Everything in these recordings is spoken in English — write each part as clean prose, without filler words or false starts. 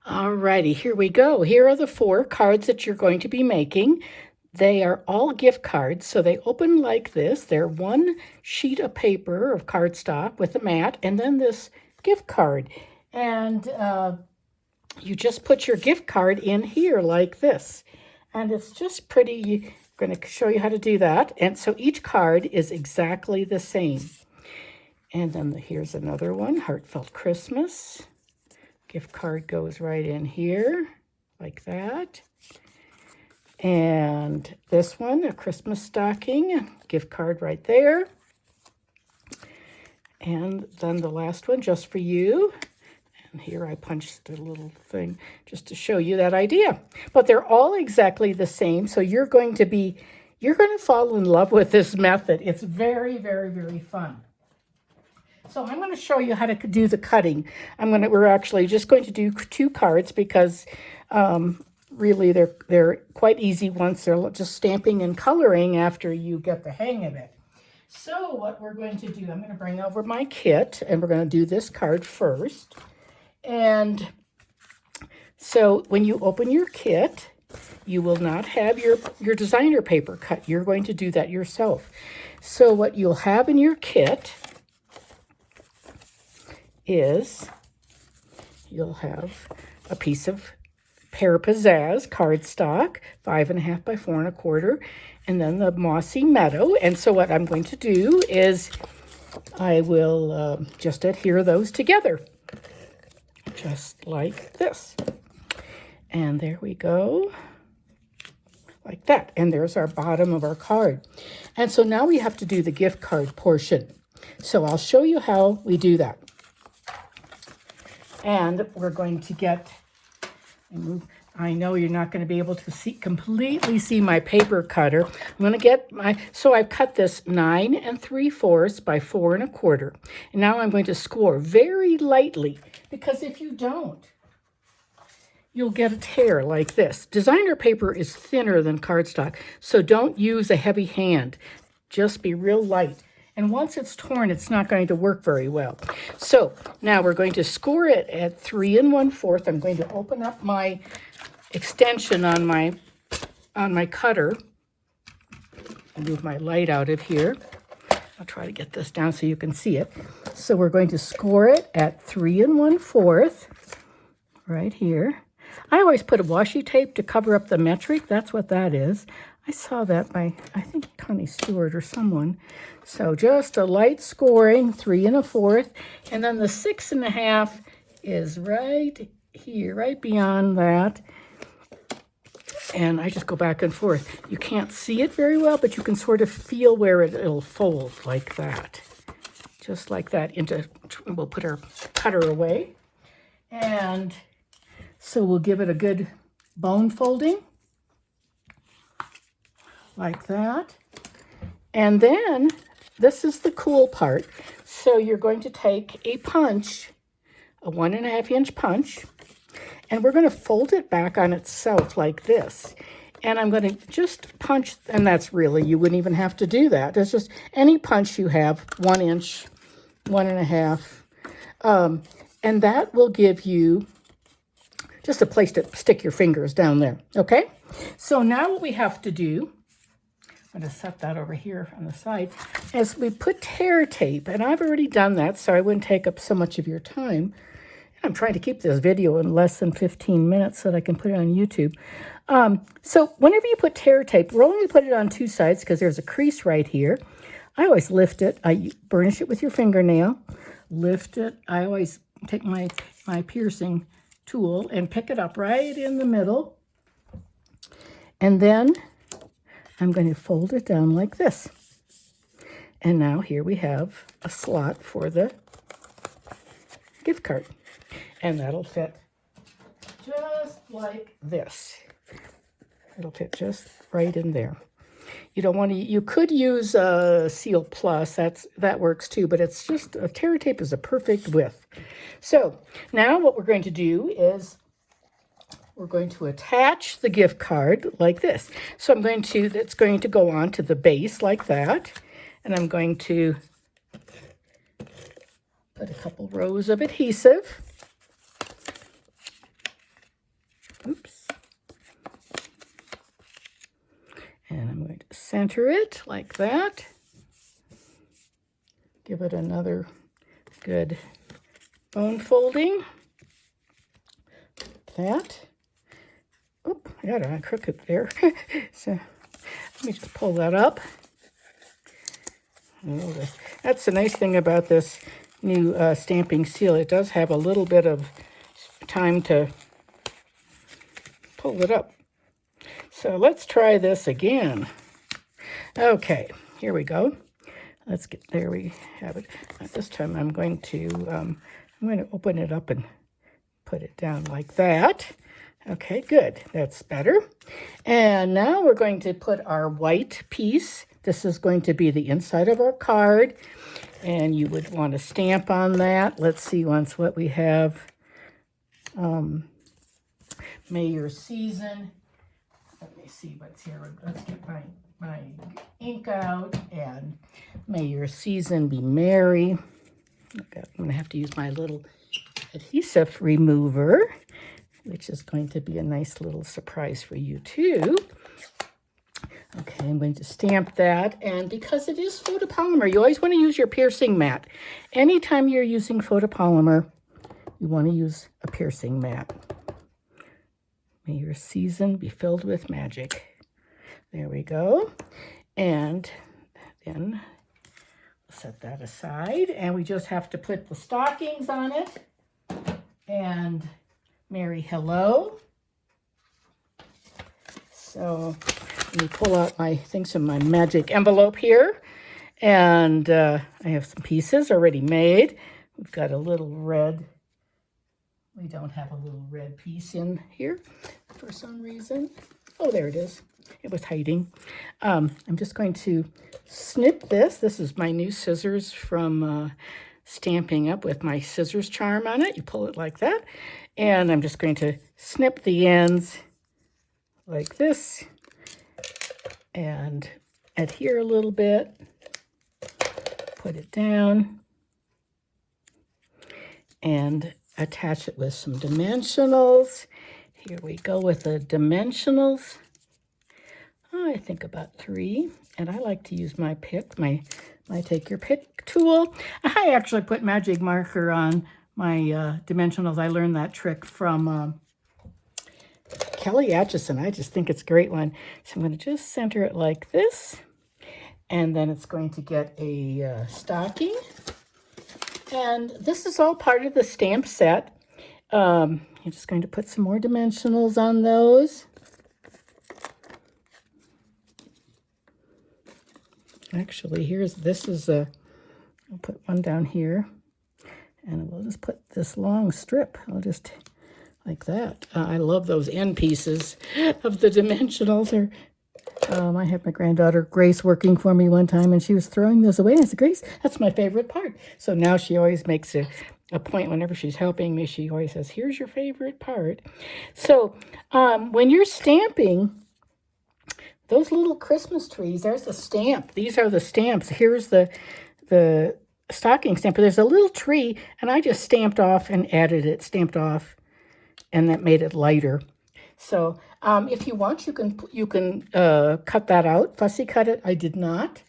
Alrighty, here we go. Here are the 4 cards that you're going to be making. They are all gift cards, so they open like this. They're one sheet of paper of cardstock with a mat, and then this gift card. And you just put your gift card in here like this. And it's just pretty. I'm going to show you how to do that. And so each card is exactly the same. And then here's another one, Heartfelt Christmas. Gift card goes right in here, like that. And this one, a Christmas stocking, gift card right there. And then the last one, just for you. And here I punched a little thing just to show you that idea. But they're all exactly the same, so you're going to fall in love with this method. It's very, very, very fun. So I'm going to show you how to do the cutting. We're actually just going to do 2 cards because really they're quite easy once they're just stamping and coloring after you get the hang of it. So what we're going to do, I'm going to bring over my kit and we're going to do this card first. And so when you open your kit, you will not have your designer paper cut. You're going to do that yourself. So what you'll have in your kit is you'll have a piece of Pear Pizzazz cardstock, 5.5 by 4.25, and then the Mossy Meadow. And so what I'm going to do is I will just adhere those together, just like this. And there we go, like that. And there's our bottom of our card. And so now we have to do the gift card portion. So I'll show you how we do that. And we're going to I know you're not going to be able to completely see my paper cutter. I'm going to get so I've cut this 9 3/4 by 4.25. And now I'm going to score very lightly, because if you don't, you'll get a tear like this. Designer paper is thinner than cardstock, so don't use a heavy hand. Just be real light. And once it's torn, it's not going to work very well. So now we're going to score it at 3 1/4. I'm going to open up my extension on my cutter. I'll move my light out of here. I'll try to get this down so you can see it. So we're going to score it at 3 1/4 right here. I always put a washi tape to cover up the metric. That's what that is. I saw that by, I think, Connie Stewart or someone. So just a light scoring, 3 1/4. And then the 6.5 is right here, right beyond that. And I just go back and forth. You can't see it very well, but you can sort of feel where it'll fold like that. Just like that. We'll put our cutter away. And so we'll give it a good bone folding, like that. And then this is the cool part. So you're going to take a punch, a 1.5 inch punch, and we're going to fold it back on itself like this. And I'm going to just punch, and that's really, you wouldn't even have to do that. There's just any punch you have, 1 inch, 1.5. And that will give you just a place to stick your fingers down there, okay? So now what we have to do, I'm going to set that over here on the side, is we put tear tape, and I've already done that, so I wouldn't take up so much of your time. I'm trying to keep this video in less than 15 minutes so that I can put it on YouTube. So whenever you put tear tape, we're only going to put it on 2 sides because there's a crease right here. I always lift it. I burnish it with your fingernail. Lift it. I always take my piercing tool and pick it up right in the middle. And then I'm going to fold it down like this. And now here we have a slot for the gift card. And that'll fit just like this. It'll fit just right in there. You don't want to, you could use Seal Plus, that works too, but it's just, tear tape is a perfect width. So now what we're going to do is we're going to attach the gift card like this. So it's going to go on to the base like that. And I'm going to put a couple rows of adhesive. Oops. And I'm going to center it like that. Give it another good bone folding. That. Oop, I got it crooked there. So let me just pull that up. Oh, that's the nice thing about this new stamping seal. It does have a little bit of time to pull it up. So let's try this again. Okay, here we go. Let's get, there we have it. This time I'm going to open it up and put it down like that. Okay, good. That's better. And now we're going to put our white piece. This is going to be the inside of our card. And you would want to stamp on that. Let's see once what we have. May your season. Let me see what's here. Let's get my ink out. And may your season be merry. Okay, I'm going to have to use my little adhesive remover, which is going to be a nice little surprise for you too. Okay, I'm going to stamp that, and because it is photopolymer, you always want to use your piercing mat. Anytime you're using photopolymer, you want to use a piercing mat. May your season be filled with magic. There we go. And then we'll set that aside, and we just have to put the stockings on it. And Merry Hello. So let me pull out my things in my magic envelope here. And I have some pieces already made. We've got a little red. We don't have a little red piece in here for some reason. Oh, there it is. It was hiding. I'm just going to snip this. This is my new scissors from Stamping Up with my scissors charm on it. You pull it like that. And I'm just going to snip the ends like this and adhere a little bit. Put it down and attach it with some dimensionals. Here we go with the dimensionals. I think about 3, and I like to use my pick, my take your pick tool. I actually put magic marker on my dimensionals. I learned that trick from Kelly Atchison. I just think it's a great one. So I'm going to just center it like this, and then it's going to get a stocking. And this is all part of the stamp set. I'm just going to put some more dimensionals on those. Actually, I'll put one down here, and we'll just put this long strip. I'll just like that. I love those end pieces of the dimensionals. I had my granddaughter Grace working for me one time, and she was throwing those away. I said, Grace, that's my favorite part. So now she always makes a point whenever she's helping me. She always says, here's your favorite part. So when you're stamping, those little Christmas trees, there's a stamp. These are the stamps. Here's the stocking stamp. There's a little tree, and I just stamped off and added it, stamped off, and that made it lighter. So if you want, you can cut that out, fussy cut it. I did not,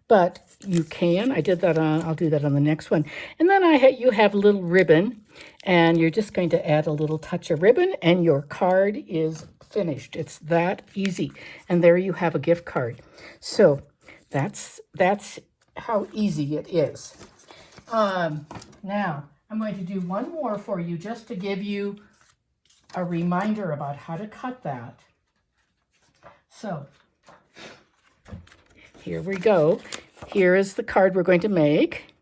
but you can. I did that on. I'll do that on the next one. And then you have a little ribbon, and you're just going to add a little touch of ribbon, and your card is finished. It's that easy. And there you have a gift card. So that's how easy it is. Now I'm going to do one more for you just to give you a reminder about how to cut that. So here we go. Here is the card we're going to make.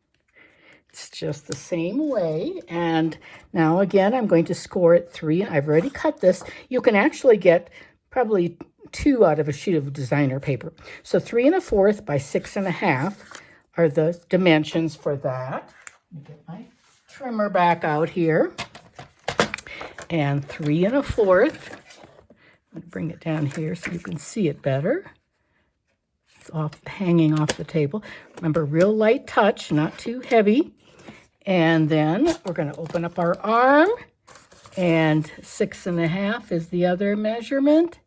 It's just the same way. And now again, I'm going to score it 3. I've already cut this. You can actually get probably 2 out of a sheet of designer paper. So 3 1/4 by 6 1/2 are the dimensions for that. Let me get my trimmer back out here. And 3 1/4. I'm going to bring it down here so you can see it better. It's hanging off the table. Remember, real light touch, not too heavy. And then we're going to open up our arm And 6.5 is the other measurement.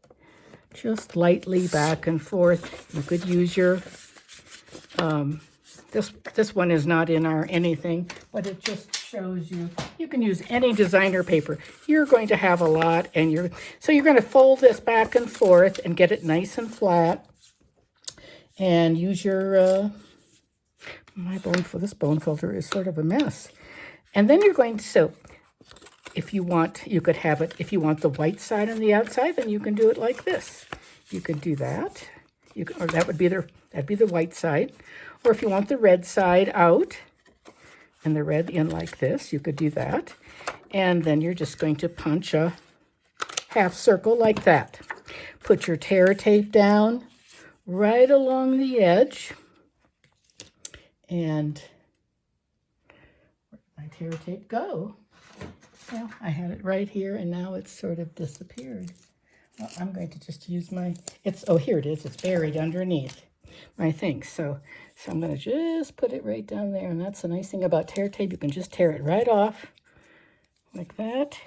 Just lightly back and forth. You could use your, this one is not in our anything, but it just shows you, you can use any designer paper. You're going to have a lot, and so you're going to fold this back and forth and get it nice and flat. And use your, this bone folder is sort of a mess. And then you're going to, so if you want, you could have it, if you want the white side on the outside, then you can do it like this. You could do that. Or that'd be the white side. Or if you want the red side out and the red in like this, you could do that. And then you're just going to punch a half circle like that. Put your tear tape down right along the edge. And where did my tear tape go? Well, I had it right here, and now it's sort of disappeared. Well, I'm going to just use oh, here it is. It's buried underneath my thing. So I'm going to just put it right down there, and that's the nice thing about tear tape. You can just tear it right off like that.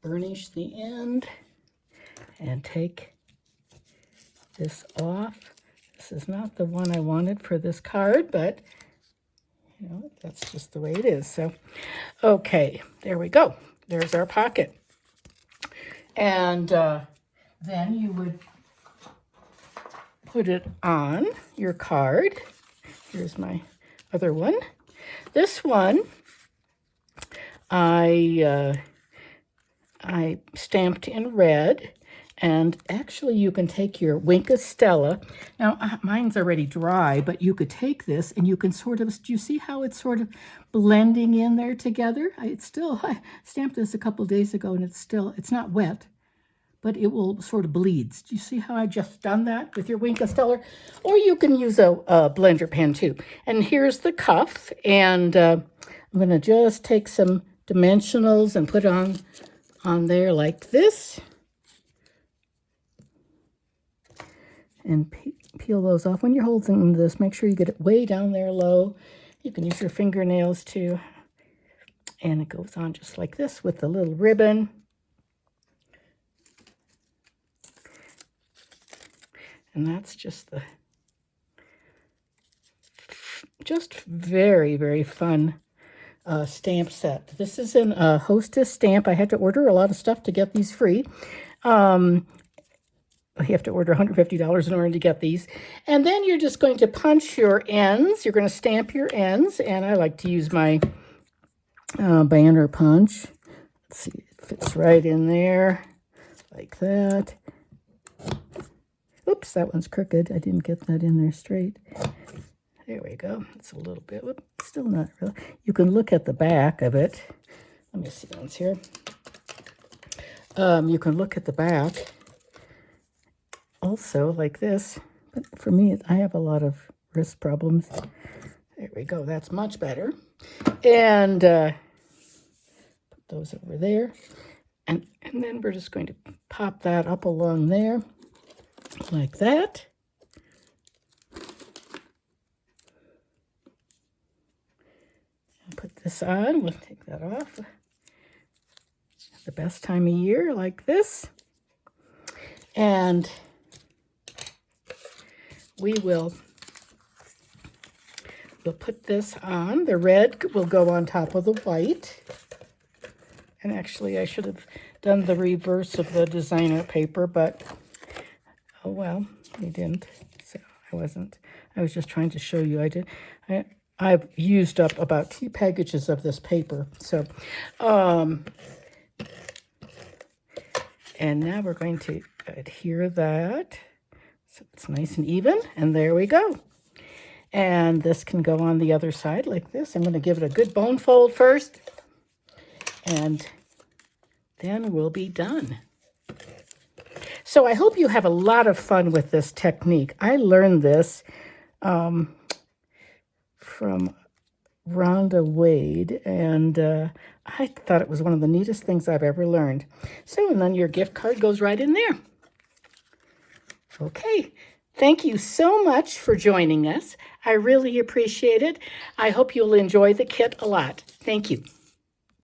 Burnish the end and take this off. This is not the one I wanted for this card, but you know, that's just the way it is. So, okay, there we go. There's our pocket. And then you would put it on your card. Here's my other one. This one, I stamped in red. And actually, you can take your Winka Stella. Now, mine's already dry, but you could take this and you can sort of, do you see how it's sort of blending in there together? I stamped this a couple days ago, and it's not wet, but it will sort of bleeds. Do you see how I just done that with your Winka Stella? Or you can use a blender pen too. And here's the cuff, and I'm going to just take some dimensionals and put on there like this. And peel those off. When you're holding this, make sure you get it way down there low. You can use your fingernails too. And it goes on just like this with the little ribbon. And that's just very, very fun stamp set. This is a Hostess stamp. I had to order a lot of stuff to get these free. You have to order $150 in order to get these. And then you're just going to punch your ends. You're going to stamp your ends. And I like to use my banner punch. Let's see, it fits right in there like that. Oops, that one's crooked. I didn't get that in there straight. There we go. It's a little bit, still not really. You can look at the back of it. Let me see once here. You can look at the back. Also, like this, but for me, I have a lot of wrist problems. There we go, that's much better. And put those over there. And then we're just going to pop that up along there, like that. And put this on, we'll take that off. The best time of year, like this. And we'll put this on. The red will go on top of the white. And actually, I should have done the reverse of the designer paper, but oh well, we didn't. So I was just trying to show you. I've used up about 2 packages of this paper. So, and now we're going to adhere that. So it's nice and even, and there we go. And this can go on the other side like this. I'm going to give it a good bone fold first, and then we'll be done. So I hope you have a lot of fun with this technique. I learned this from Rhonda Wade, and I thought it was one of the neatest things I've ever learned. So, and then your gift card goes right in there. Okay, Thank you so much for joining us. I really appreciate it. I hope you'll enjoy the kit a lot. Thank you.